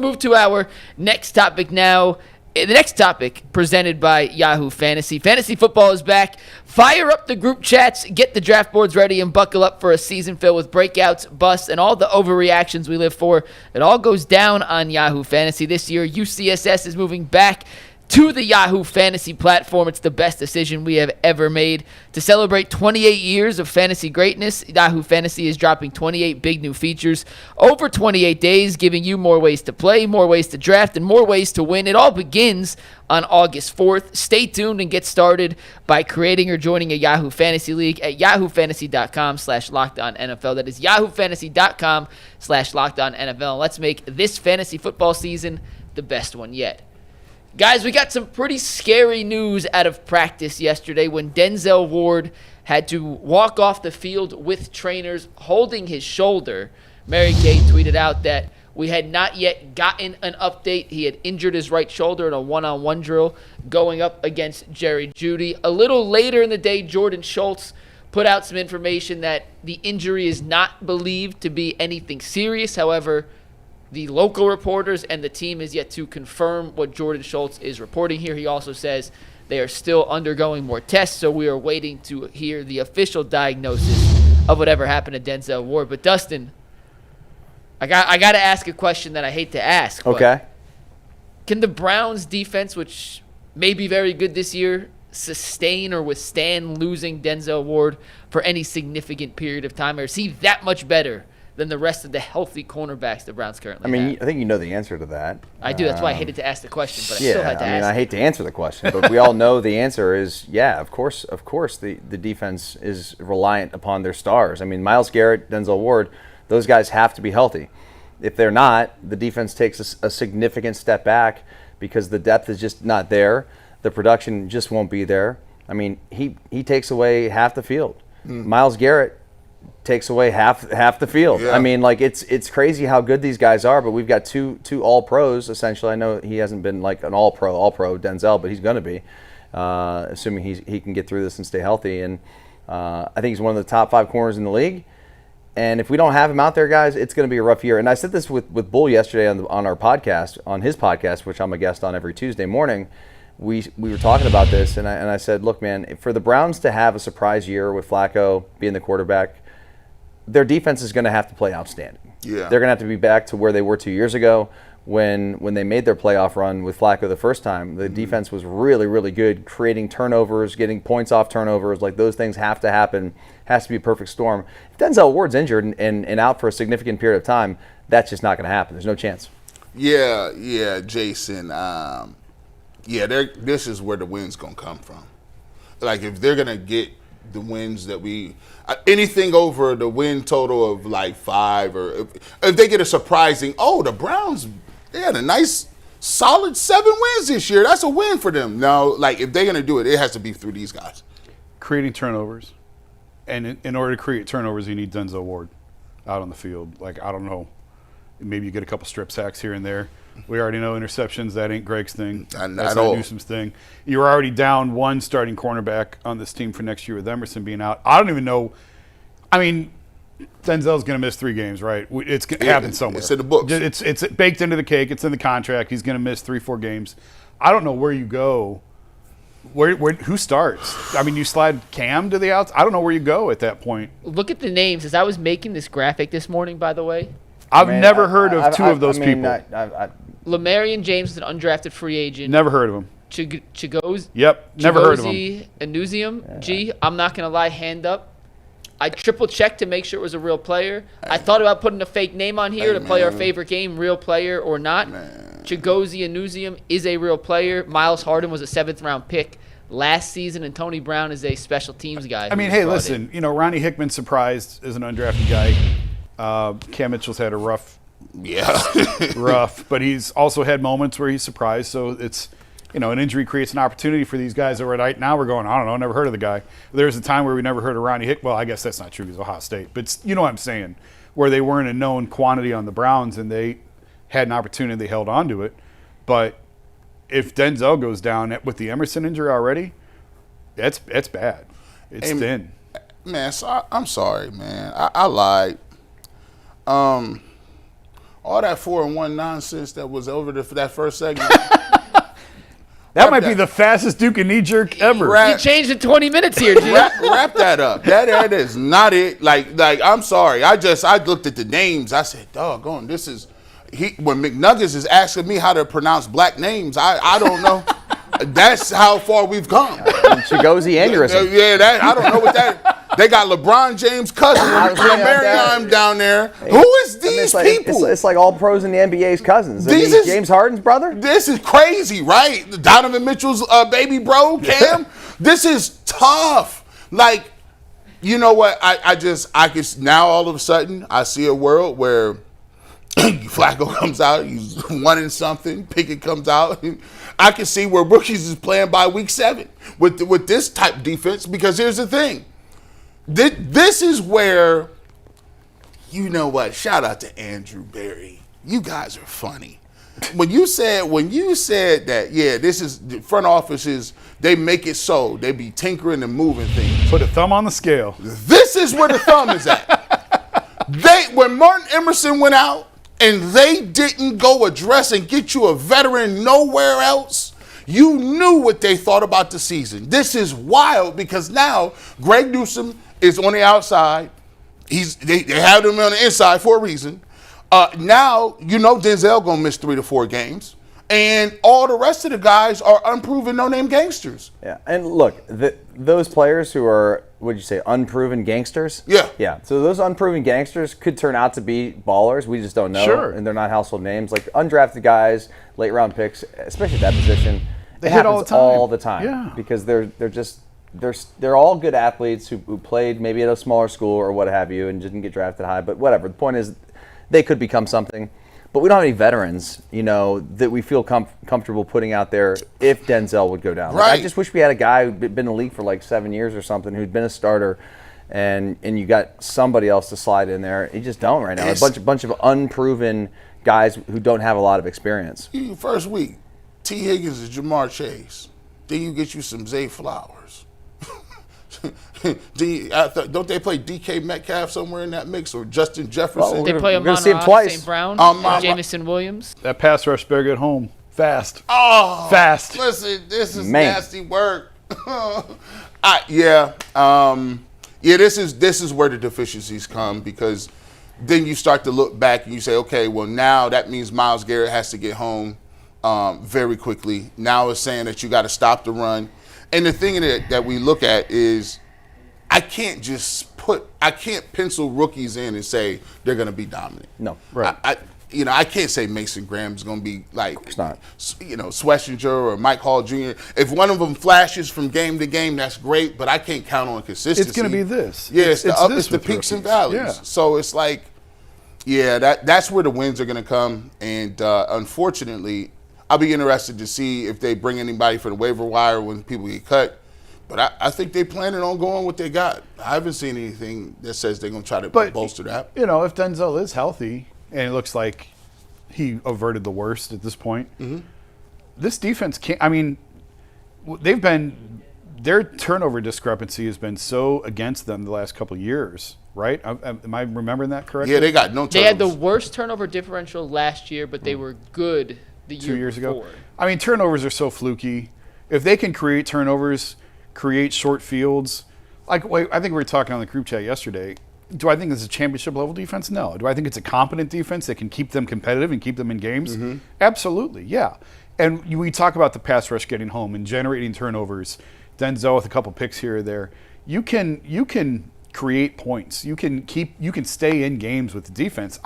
Move to our next topic now. The next topic presented by Yahoo Fantasy. Fantasy football is back. Fire up the group chats, get the draft boards ready, and buckle up for a season filled with breakouts, busts, and all the overreactions we live for. It all goes down on Yahoo Fantasy this year. UCSS is moving back to the Yahoo Fantasy platform. It's the best decision we have ever made. To celebrate 28 years of fantasy greatness, Yahoo Fantasy is dropping 28 big new features over 28 days, giving you more ways to play, more ways to draft, and more ways to win. It all begins on August 4th. Stay tuned and get started by creating or joining a Yahoo Fantasy League at yahoofantasy.com/LockedOnNFL. That is yahoofantasy.com/LockedOnNFL. Let's make this fantasy football season the best one yet. Guys, we got some pretty scary news out of practice yesterday when Denzel Ward had to walk off the field with trainers holding his shoulder. Mary Kay tweeted out that we had not yet gotten an update. He had injured his right shoulder in a one-on-one drill going up against Jerry Jeudy. A little later in the day, Jordan Schultz put out some information that the injury is not believed to be anything serious. However, the local reporters and the team is yet to confirm what Jordan Schultz is reporting here. He also says they are still undergoing more tests, so we are waiting to hear the official diagnosis of whatever happened to Denzel Ward. But Dustin, I got to ask a question that I hate to ask. Okay. Can the Browns defense, which may be very good this year, sustain or withstand losing Denzel Ward for any significant period of time? Or is he that much better than the rest of the healthy cornerbacks the Browns currently have? I think you know the answer to that. I do. That's why I hated to ask the question, but I still had to ask. I hate to answer the question, but we all know the answer is, of course the defense is reliant upon their stars. I mean, Myles Garrett, Denzel Ward, those guys have to be healthy. If they're not, the defense takes a significant step back because the depth is just not there. The production just won't be there. I mean, he takes away half the field. Myles Garrett takes away half the field. Yeah. I mean, like it's crazy how good these guys are, but we've got two all pros essentially. I know he hasn't been like an all pro Denzel, but he's going to be, assuming he can get through this and stay healthy. And I think he's one of the top 5 corners in the league. And if we don't have him out there, guys, it's going to be a rough year. And I said this with Bull yesterday on our podcast, on his podcast, which I'm a guest on every Tuesday morning. We were talking about this, and I said, look, man, for the Browns to have a surprise year with Flacco being the quarterback, their defense is going to have to play outstanding. Yeah. They're going to have to be back to where they were 2 years ago when they made their playoff run with Flacco the first time. The defense was really, really good, creating turnovers, getting points off turnovers. Like, those things have to happen. Has to be a perfect storm. If Denzel Ward's injured and out for a significant period of time, that's just not going to happen. There's no chance. Yeah, Jason. This is where the win's going to come from. Like, if they're going to get the wins that anything over the win total of like 5, or if they get a surprising, the Browns, they had a nice solid 7 wins this year. That's a win for them. No, like, if they're going to do it, it has to be through these guys. Creating turnovers. And in order to create turnovers, you need Denzel Ward out on the field. Like, I don't know, maybe you get a couple strip sacks here and there. We already know interceptions, that ain't Greg's thing. That's not Newsom's thing. You're already down 1 starting cornerback on this team for next year with Emerson being out. I don't even know. I mean, Denzel's going to miss 3 games, right? It's going to happen somewhere. It's in the books. It's baked into the cake. It's in the contract. He's going to miss 3-4 games. I don't know where you go. Who starts? I mean, you slide Cam to the outs. I don't know where you go at that point. Look at the names. As I was making this graphic this morning, by the way, I've never heard of 2 of those people. Lamarian James is an undrafted free agent. Never heard of him. Chigozie. Yep, never heard of him. Anusium. I'm not going to lie, hand up. I triple-checked to make sure it was a real player. I thought about putting a fake name on here to play our favorite game, real player or not. Chigozie Anusium is a real player. Miles Harden was a 7th-round pick last season, and Tony Brown is a special teams guy. I mean, hey, listen, Ronnie Hickman surprised as an undrafted guy. Cam Mitchell's had a rough, but he's also had moments where he's surprised. So it's, an injury creates an opportunity for these guys that right now we're going, I don't know, never heard of the guy. There's a time where we never heard of Ronnie Hickman. Well, I guess that's not true because of Ohio State, but you know what I'm saying, where they weren't a known quantity on the Browns and they had an opportunity, they held on to it. But if Denzel goes down with the Emerson injury already, that's bad. It's thin. Man, I'm sorry, man. I lied. all that 4-1 nonsense that was over that first segment. That might be the fastest Duke and knee jerk ever. You changed in 20 minutes here, G. Wrap that up. That is not it. Like I'm sorry. I looked at the names. I said, doggone, this is when McNuggets is asking me how to pronounce black names, I don't know. That's how far we've come. Chigozie aneurysm. Yeah, I don't know what that. They got LeBron James' cousin, Marion down there. Who is these people? It's like all pros in the NBA's cousins. James Harden's brother? This is crazy, right? Donovan Mitchell's baby bro, Cam. This is tough. Like, you know what? I can now all of a sudden I see a world where Flacco comes out, he's 1-something. Pickett comes out. I can see where rookies is playing by week 7 with this type of defense. Because here's the thing. This is where, you know what? Shout out to Andrew Berry. You guys are funny. When you said that, yeah, this is the front offices. They make it so they be tinkering and moving things. Put a thumb on the scale. This is where the thumb is at. When Martin Emerson went out and they didn't go address and get you a veteran nowhere else, you knew what they thought about the season. This is wild because now Greg Newsome is on the outside. They have him on the inside for a reason. Now, you know Denzel going to miss 3 to 4 games. And all the rest of the guys are unproven, no-name gangsters. Yeah, and look, those players who are, what did you say, unproven gangsters? Yeah. Yeah, so those unproven gangsters could turn out to be ballers. We just don't know. Sure. And they're not household names. Like undrafted guys, late-round picks, especially at that position, They it hit happens all the time. Yeah. Yeah. Because they're all good athletes who played maybe at a smaller school or what have you and didn't get drafted high. But whatever. The point is they could become something. But we don't have any veterans, that we feel comfortable putting out there if Denzel would go down. Right. Like, I just wish we had a guy who'd been in the league for like 7 years or something, who'd been a starter, and you got somebody else to slide in there. You just don't right now. A bunch of unproven guys who don't have a lot of experience. First week, T. Higgins is Jamar Chase. Then you get you some Zay Flowers. Don't they play DK Metcalf somewhere in that mix, or Justin Jefferson? Well, They play We're gonna see him Amon-Ra twice. St. Brown, Jamison Williams. That pass rush better get home fast. Oh, Fast. Listen, this is Man. nasty work. This is where the deficiencies come, because then you start to look back and you say, okay, well now that means Myles Garrett has to get home very quickly. Now it's saying that you got to stop the run. And the thing that we look at is I can't pencil rookies in and say they're going to be dominant. No. Right. I can't say Mason Graham's going to be like, It's not. Schlesinger or Mike Hall Jr. If one of them flashes from game to game, that's great, but I can't count on consistency. It's going to be this. Yeah, it's this the with peaks and rookies. valleys. Yeah. So it's like, that's where the wins are going to come. And unfortunately, I'll be interested to see if they bring anybody for the waiver wire when people get cut. But I think they're planning on going what they got. I haven't seen anything that says they're going to try to bolster that. If Denzel is healthy, and it looks like he averted the worst at this point, this defense can't. I mean, their turnover discrepancy has been so against them the last couple of years, right? Am I remembering that correctly? Yeah, they got no turnovers. They had the worst turnover differential last year, but they were good the year 2 years before. ago. I mean, turnovers are so fluky. If they can create turnovers, create short fields, I think we were talking on the group chat yesterday. Do I think it's a championship level defense? No. Do I think it's a competent defense that can keep them competitive and keep them in games? Absolutely, yeah. And we talk about the pass rush getting home and generating turnovers. Denzel with a couple picks here or there. You can create points. You can stay in games with the defense.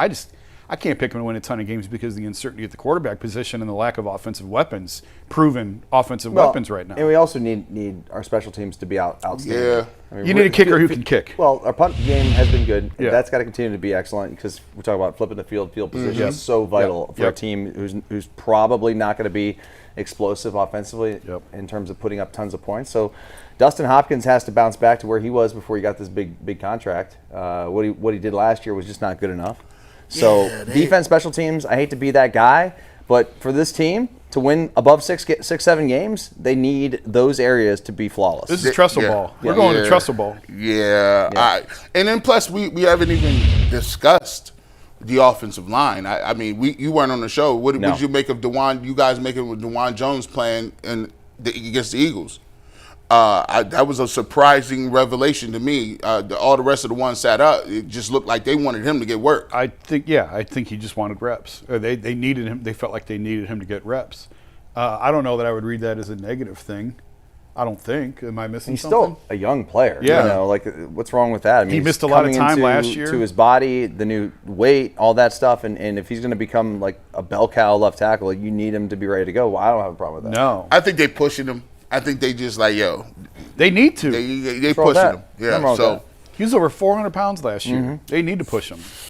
I can't pick them to win a ton of games because of the uncertainty at the quarterback position and the lack of offensive weapons, proven offensive weapons right now. And we also need our special teams to be outstanding. Yeah. I mean, You need a kicker who can kick. Well, our punt game has been good. Yeah. That's got to continue to be excellent because we're talking about flipping the field position is so vital for a team who's probably not going to be explosive offensively in terms of putting up tons of points. So Dustin Hopkins has to bounce back to where he was before he got this big contract. What he did last year was just not good enough. So defense, special teams, I hate to be that guy, but for this team to win above 6-7 games, they need those areas to be flawless. This is Trestle ball. We're going to Trestle ball. Yeah. And then plus we haven't even discussed the offensive line. I mean, you weren't on the show. What No. did you make of DeJuan? You guys making with DeJuan Jones playing against the Eagles? That was a surprising revelation to me. All the rest of the ones sat up. It just looked like they wanted him to get work. I think he just wanted reps. Or they needed him. They felt like they needed him to get reps. I don't know that I would read that as a negative thing. I don't think. Am I missing He's something? still a young player. Yeah. You know, like, what's wrong with that? I mean, He he's missed a lot of coming time into- last year. To his body, the new weight, all that stuff. And if he's going to become like a bell cow left tackle, you need him to be ready to go. Well, I don't have a problem with that. No. I think they pushing him. I think they just like, yo, They need to. they wrong with pushing that? him. Nothing wrong Yeah. with So that. He was over 400 pounds last year. They need to push him.